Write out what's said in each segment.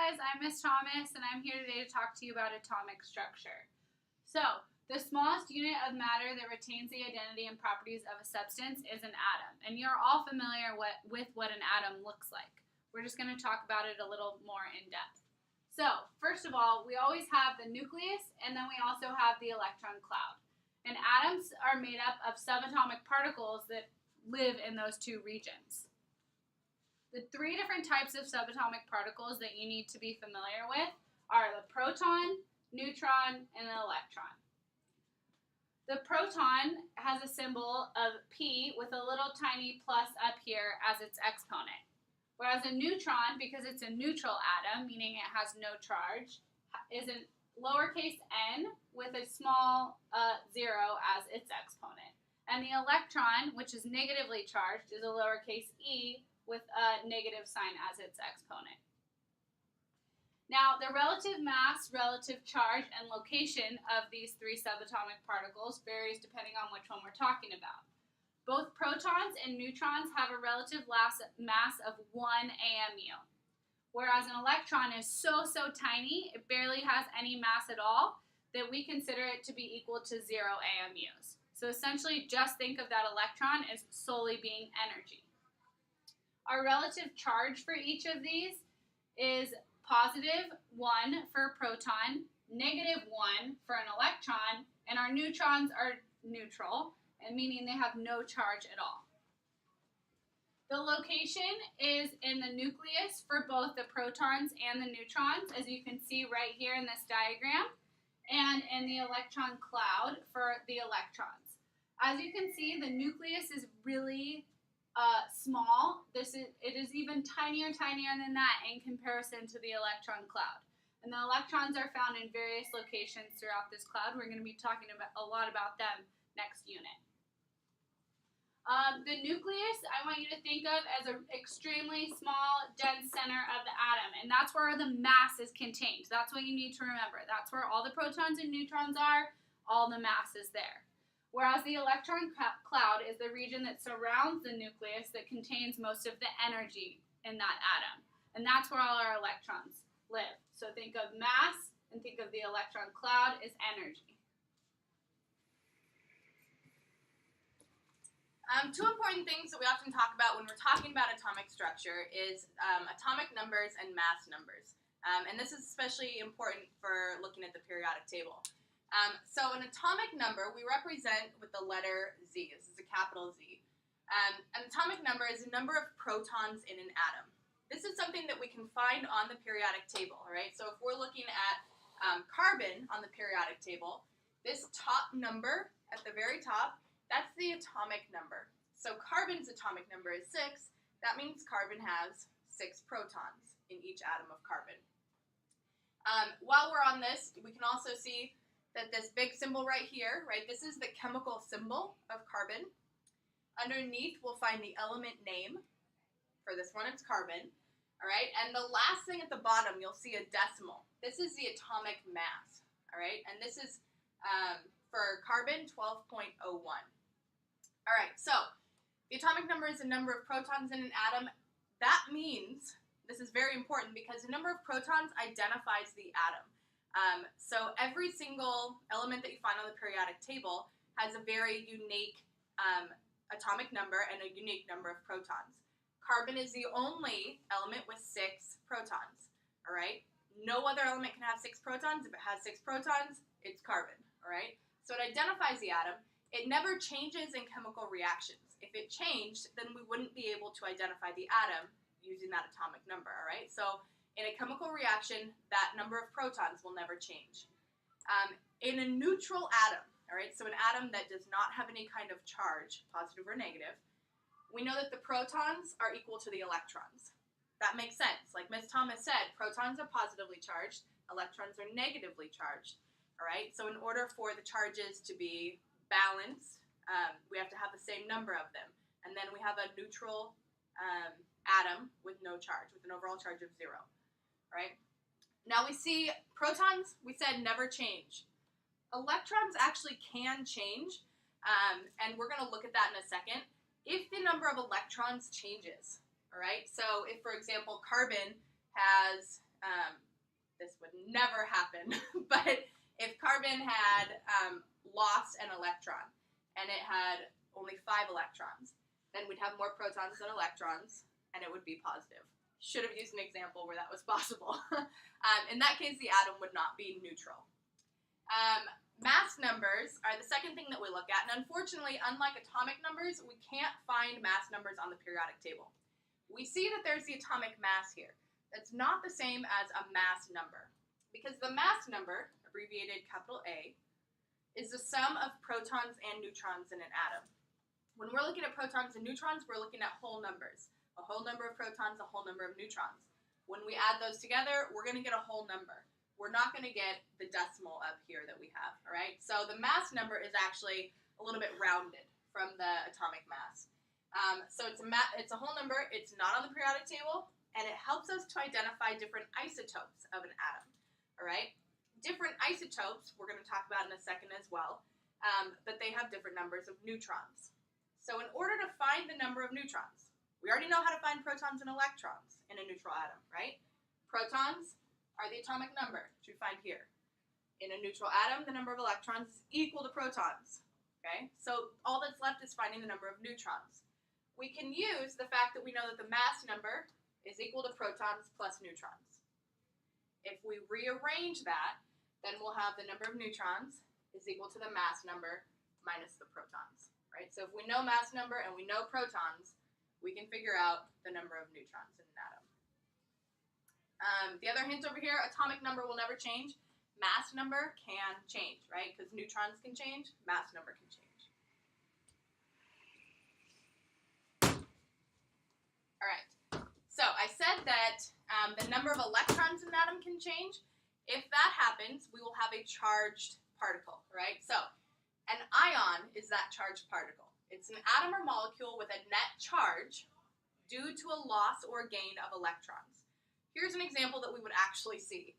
guys, I'm Miss Thomas, and I'm here today to talk to you about atomic structure. So, the smallest unit of matter that retains the identity and properties of a substance is an atom, and you're all familiar with what an atom looks like. We're just going to talk about it a little more in depth. So, first of all, we always have the nucleus, and then we also have the electron cloud. And atoms are made up of subatomic particles that live in those two regions. The three different types of subatomic particles that you need to be familiar with are the proton, neutron, and the electron. The proton has a symbol of P with a little tiny plus up here as its exponent, whereas a neutron, because it's a neutral atom, meaning it has no charge, is a lowercase n with a small 0 as its exponent. And the electron, which is negatively charged, is a lowercase e with a negative sign as its exponent. Now, the relative mass, relative charge, and location of these three subatomic particles varies depending on which one we're talking about. Both protons and neutrons have a relative mass of 1 AMU, whereas an electron is so tiny, it barely has any mass at all, that we consider it to be equal to 0 AMUs. So essentially, just think of that electron as solely being energy. Our relative charge for each of these is positive 1 for a proton, negative 1 for an electron, and our neutrons are neutral, and meaning they have no charge at all. The location is in the nucleus for both the protons and the neutrons, as you can see right here in this diagram, and in the electron cloud for the electrons. As you can see, the nucleus is really small. It is even tinier than that in comparison to the electron cloud. And the electrons are found in various locations throughout this cloud. We're going to be talking a lot about them next unit. The nucleus, I want you to think of as an extremely small, dense center of the atom, and that's where the mass is contained. That's what you need to remember. That's where all the protons and neutrons are, all the mass is there. Whereas the electron cloud is the region that surrounds the nucleus that contains most of the energy in that atom. And that's where all our electrons live. So think of mass and think of the electron cloud as energy. Two important things that we often talk about when we're talking about atomic structure is atomic numbers and mass numbers. And this is especially important for looking at the periodic table. So an atomic number we represent with the letter Z. This is a capital Z. An atomic number is a number of protons in an atom. This is something that we can find on the periodic table, all right? So if we're looking at carbon on the periodic table, this top number at the very top, that's the atomic number. So carbon's atomic number is 6. That means carbon has 6 protons in each atom of carbon. While we're on this, we can also see that this big symbol right here, right, this is the chemical symbol of carbon. Underneath, we'll find the element name. For this one, it's carbon. All right, and the last thing at the bottom, you'll see a decimal. This is the atomic mass. All right, and this is for carbon, 12.01. All right, so the atomic number is the number of protons in an atom. That means, this is very important because the number of protons identifies the atom. So every single element that you find on the periodic table has a very unique atomic number and a unique number of protons. Carbon is the only element with 6 protons, all right? No other element can have 6 protons. If it has 6 protons, it's carbon, all right? So it identifies the atom. It never changes in chemical reactions. If it changed, then we wouldn't be able to identify the atom using that atomic number, all right? So in a chemical reaction, that number of protons will never change. In a neutral atom, all right, so an atom that does not have any kind of charge, positive or negative, we know that the protons are equal to the electrons. That makes sense. Like Ms. Thomas said, protons are positively charged, electrons are negatively charged, all right? So in order for the charges to be balanced, we have to have the same number of them. And then we have a neutral atom with no charge, with an overall charge of 0. Right? Now we see protons, we said never change. Electrons actually can change, and we're going to look at that in a second, if the number of electrons changes. All right? So if, for example, carbon has this would never happen, but if carbon had lost an electron and it had only 5 electrons, then we'd have more protons than electrons, and it would be positive. Should have used an example where that was possible. In that case, the atom would not be neutral. Mass numbers are the second thing that we look at, and unfortunately, unlike atomic numbers, we can't find mass numbers on the periodic table. We see that there's the atomic mass here. That's not the same as a mass number, because the mass number, abbreviated capital A, is the sum of protons and neutrons in an atom. When we're looking at protons and neutrons, we're looking at whole numbers. A whole number of protons, a whole number of neutrons. When we add those together, we're going to get a whole number. We're not going to get the decimal up here that we have, all right? So the mass number is actually a little bit rounded from the atomic mass. So it's a whole number, it's not on the periodic table, and it helps us to identify different isotopes of an atom, all right? Different isotopes, we're going to talk about in a second as well, but they have different numbers of neutrons. So in order to find the number of neutrons, we already know how to find protons and electrons in a neutral atom, right? Protons are the atomic number, which we find here. In a neutral atom, the number of electrons is equal to protons, okay? So all that's left is finding the number of neutrons. We can use the fact that we know that the mass number is equal to protons plus neutrons. If we rearrange that, then we'll have the number of neutrons is equal to the mass number minus the protons, right? So if we know mass number and we know protons, we can figure out the number of neutrons in an atom. The other hint over here, atomic number will never change. Mass number can change, right? Because neutrons can change, mass number can change. All right, so I said that the number of electrons in an atom can change. If that happens, we will have a charged particle, right? So an ion is that charged particle. It's an atom or molecule with a net charge due to a loss or gain of electrons. Here's an example that we would actually see.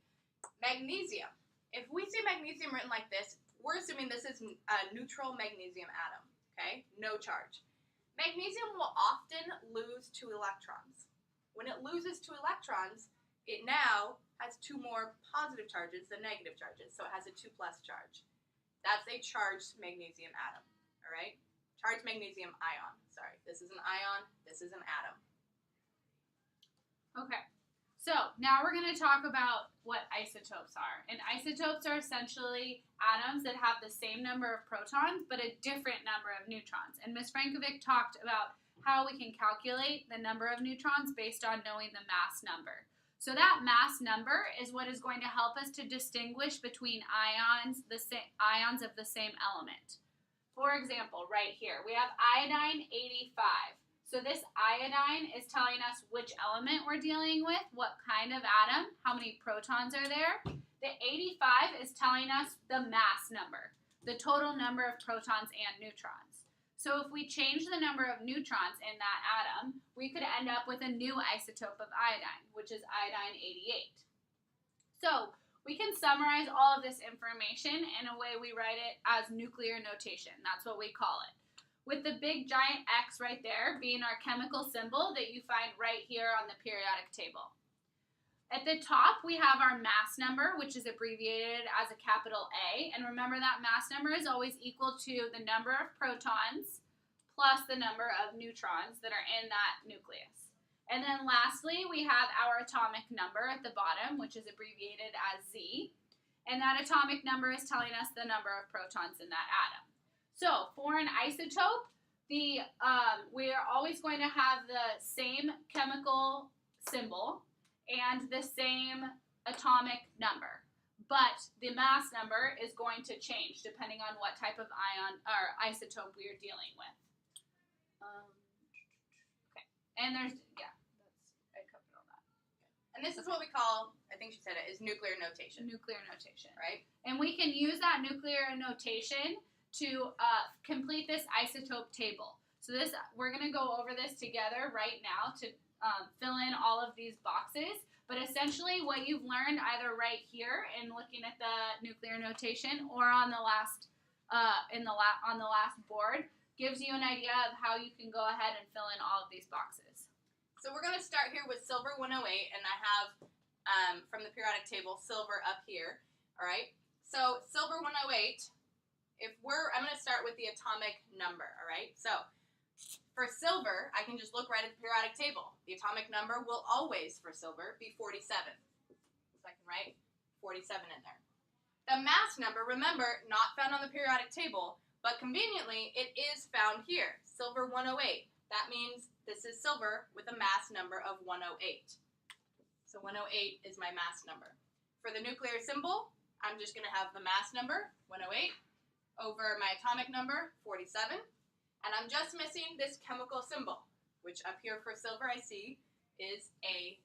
Magnesium. If we see magnesium written like this, we're assuming this is a neutral magnesium atom, okay? No charge. Magnesium will often lose 2 electrons. When it loses 2 electrons, it now has 2 more positive charges than negative charges, so it has a 2+ charge. That's a charged magnesium atom, all right? Charged magnesium ion. Sorry, this is an ion, this is an atom. Okay, so now we're going to talk about what isotopes are. And isotopes are essentially atoms that have the same number of protons but a different number of neutrons. And Ms. Frankovic talked about how we can calculate the number of neutrons based on knowing the mass number. So that mass number is what is going to help us to distinguish between ions of the same element. For example, right here, we have iodine 85. So this iodine is telling us which element we're dealing with, what kind of atom, how many protons are there. The 85 is telling us the mass number, the total number of protons and neutrons. So if we change the number of neutrons in that atom, we could end up with a new isotope of iodine, which is iodine 88. So we can summarize all of this information in a way we write it as nuclear notation. That's what we call it. With the big giant X right there being our chemical symbol that you find right here on the periodic table. At the top, we have our mass number, which is abbreviated as a capital A. And remember that mass number is always equal to the number of protons plus the number of neutrons that are in that nucleus. And then lastly, we have our atomic number at the bottom, which is abbreviated as Z. And that atomic number is telling us the number of protons in that atom. So for an isotope, we are always going to have the same chemical symbol and the same atomic number. But the mass number is going to change depending on what type of ion or isotope we are dealing with. Okay. And there's, I covered all that. And this is what we call, I think she said it, is nuclear notation. Nuclear notation. Right? And we can use that nuclear notation to complete this isotope table. So we're going to go over this together right now to fill in all of these boxes. But essentially what you've learned either right here in looking at the nuclear notation or on the last on the last board gives you an idea of how you can go ahead and fill in all of these boxes. So we're going to start here with silver 108, and I have from the periodic table, silver up here. All right. So silver 108. I'm going to start with the atomic number. All right. So for silver, I can just look right at the periodic table. The atomic number will always, for silver, be 47. So I can write 47 in there. The mass number, remember, not found on the periodic table, but conveniently, it is found here, silver 108. That means this is silver with a mass number of 108. So 108 is my mass number. For the nuclear symbol, I'm just going to have the mass number, 108, over my atomic number, 47. And I'm just missing this chemical symbol, which up here for silver I see is Ag.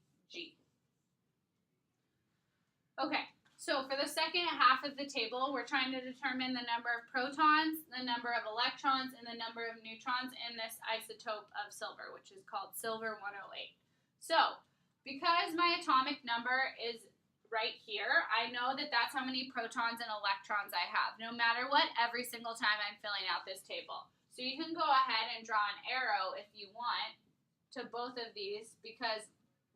Okay, so for the second half of the table, we're trying to determine the number of protons, the number of electrons, and the number of neutrons in this isotope of silver, which is called silver 108. So, because my atomic number is right here, I know that that's how many protons and electrons I have, no matter what, every single time I'm filling out this table. So you can go ahead and draw an arrow if you want to both of these, because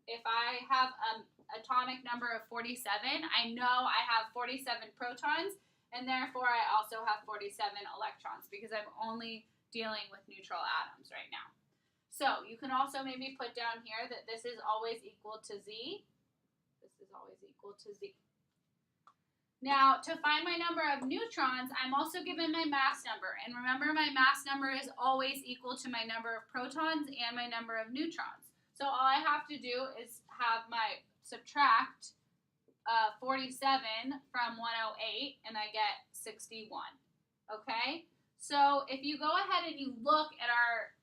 if I have an atomic number of 47, I know I have 47 protons, and therefore I also have 47 electrons, because I'm only dealing with neutral atoms right now. So you can also maybe put down here that this is always equal to Z. This is always equal to Z. Now, to find my number of neutrons, I'm also given my mass number. And remember, my mass number is always equal to my number of protons and my number of neutrons. So all I have to do is have my subtract 47 from 108, and I get 61. Okay? So if you go ahead and you look at our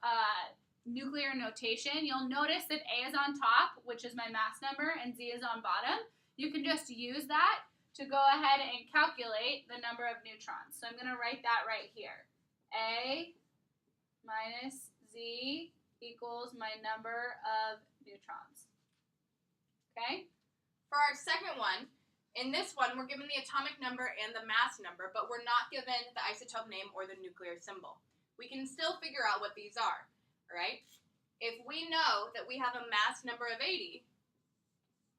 nuclear notation, you'll notice that A is on top, which is my mass number, and Z is on bottom. You can just use that to go ahead and calculate the number of neutrons. So I'm going to write that right here. A minus Z equals my number of neutrons. Okay? For our second one, in this one, we're given the atomic number and the mass number, but we're not given the isotope name or the nuclear symbol. We can still figure out what these are, all right? If we know that we have a mass number of 80,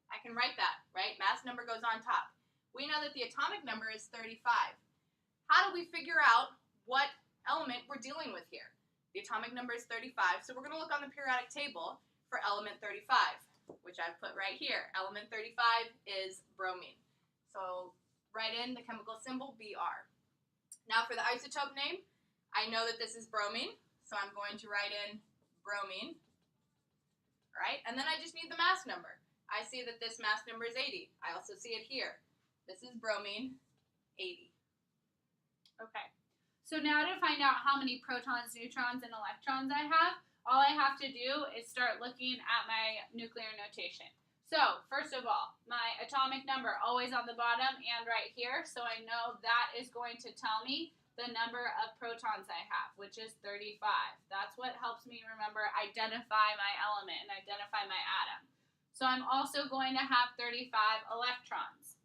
I can write that, right? Mass number goes on top. We know that the atomic number is 35. How do we figure out what element we're dealing with here? The atomic number is 35, so we're going to look on the periodic table for element 35, which I've put right here. Element 35 is bromine. So write in the chemical symbol Br. Now for the isotope name, I know that this is bromine, so I'm going to write in bromine. All right, and then I just need the mass number. I see that this mass number is 80. I also see it here. This is bromine, 80. Okay. So now to find out how many protons, neutrons, and electrons I have, all I have to do is start looking at my nuclear notation. So, first of all, my atomic number always on the bottom and right here, so I know that is going to tell me the number of protons I have, which is 35. That's what helps me remember, identify my element and identify my atom. So I'm also going to have 35 electrons.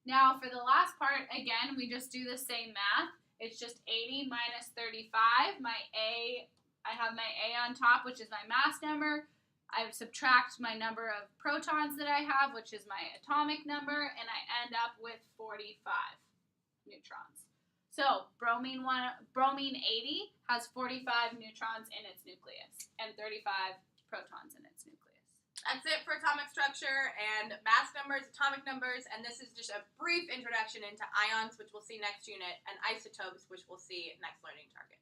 Now for the last part, again, we just do the same math. It's just 80 minus 35. I have my A on top, which is my mass number. I would subtract my number of protons that I have, which is my atomic number, and I end up with 45 neutrons. So bromine 80 has 45 neutrons in its nucleus and 35 protons in its nucleus. That's it for atomic structure and mass numbers, atomic numbers, and this is just a brief introduction into ions, which we'll see next unit, and isotopes, which we'll see next learning target.